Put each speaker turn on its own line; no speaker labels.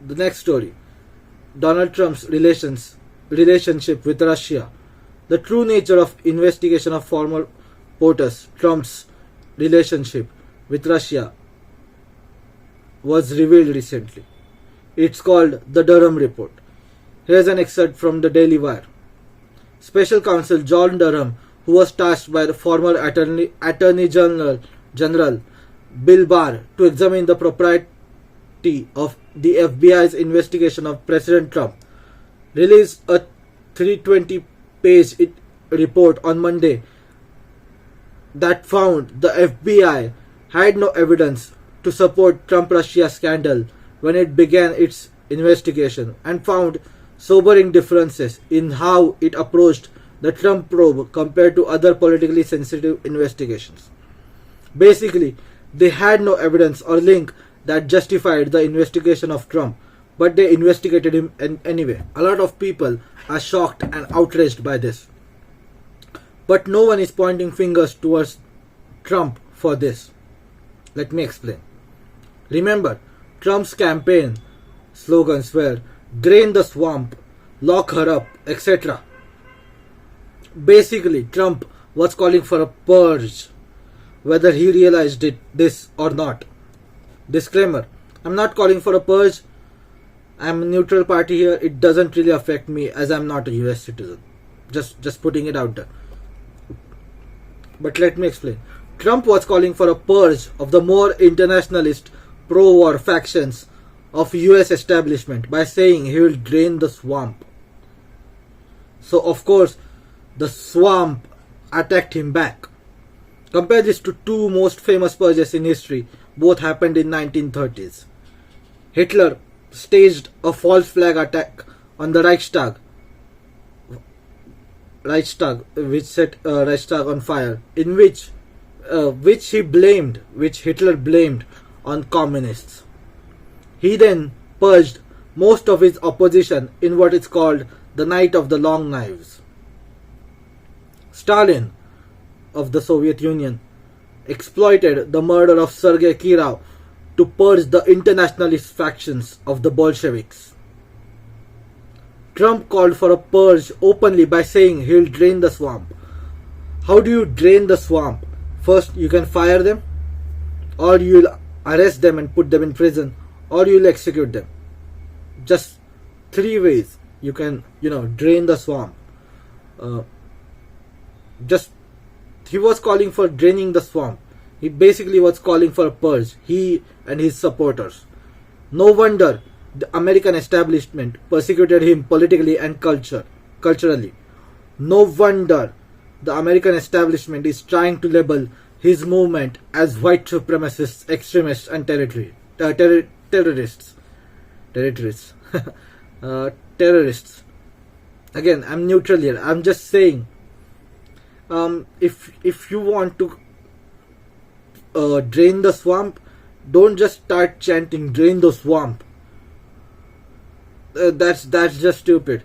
The next story: Donald Trump's relationship with Russia. The true nature of investigation of former POTUS Trump's relationship with Russia was revealed recently. It's called the Durham Report. Here's an excerpt from the Daily Wire. Special Counsel John Durham, who was tasked by the former Attorney General Bill Barr to examine the propriety of the FBI's investigation of President Trump, released a 320-page report on Monday that found the FBI had no evidence to support Trump-Russia scandal when it began its investigation, and found sobering differences in how it approached the Trump probe compared to other politically sensitive investigations. Basically, they had no evidence or link that justified the investigation of Trump, but they investigated him anyway. A lot of people are shocked and outraged by this. But no one is pointing fingers towards Trump for this. Let me explain. Remember, Trump's campaign slogans were "drain the swamp," "lock her up," etc. Basically, Trump was calling for a purge, whether he realized this or not. Disclaimer: I'm not calling for a purge. I'm a neutral party here. It doesn't really affect me as I'm not a US citizen. Just putting it out there. But let me explain. Trump was calling for a purge of the more internationalist, pro-war factions of US establishment by saying he will drain the swamp. So of course, the swamp attacked him back. Compare this to two most famous purges in history. Both happened in 1930s. Hitler staged a false flag attack on the Reichstag, which set Reichstag on fire, in which Hitler blamed on communists. He then purged most of his opposition in what is called the Night of the Long Knives. Stalin of the Soviet Union exploited the murder of Sergei Kirov to purge the internationalist factions of the Bolsheviks. Trump called for a purge openly by saying he'll drain the swamp. How do you drain the swamp? First, you can fire them, or you'll arrest them and put them in prison, or you'll execute them. Just three ways you can, drain the swamp. He was calling for draining the swamp. He basically was calling for a purge, he and his supporters. No wonder the American establishment persecuted him politically and culturally. No wonder the American establishment is trying to label his movement as white supremacists, extremists, and terrorists. Terrorists. Again, I'm neutral here. I'm just saying, if you want to drain the swamp, don't just start chanting "drain the swamp." That's just stupid.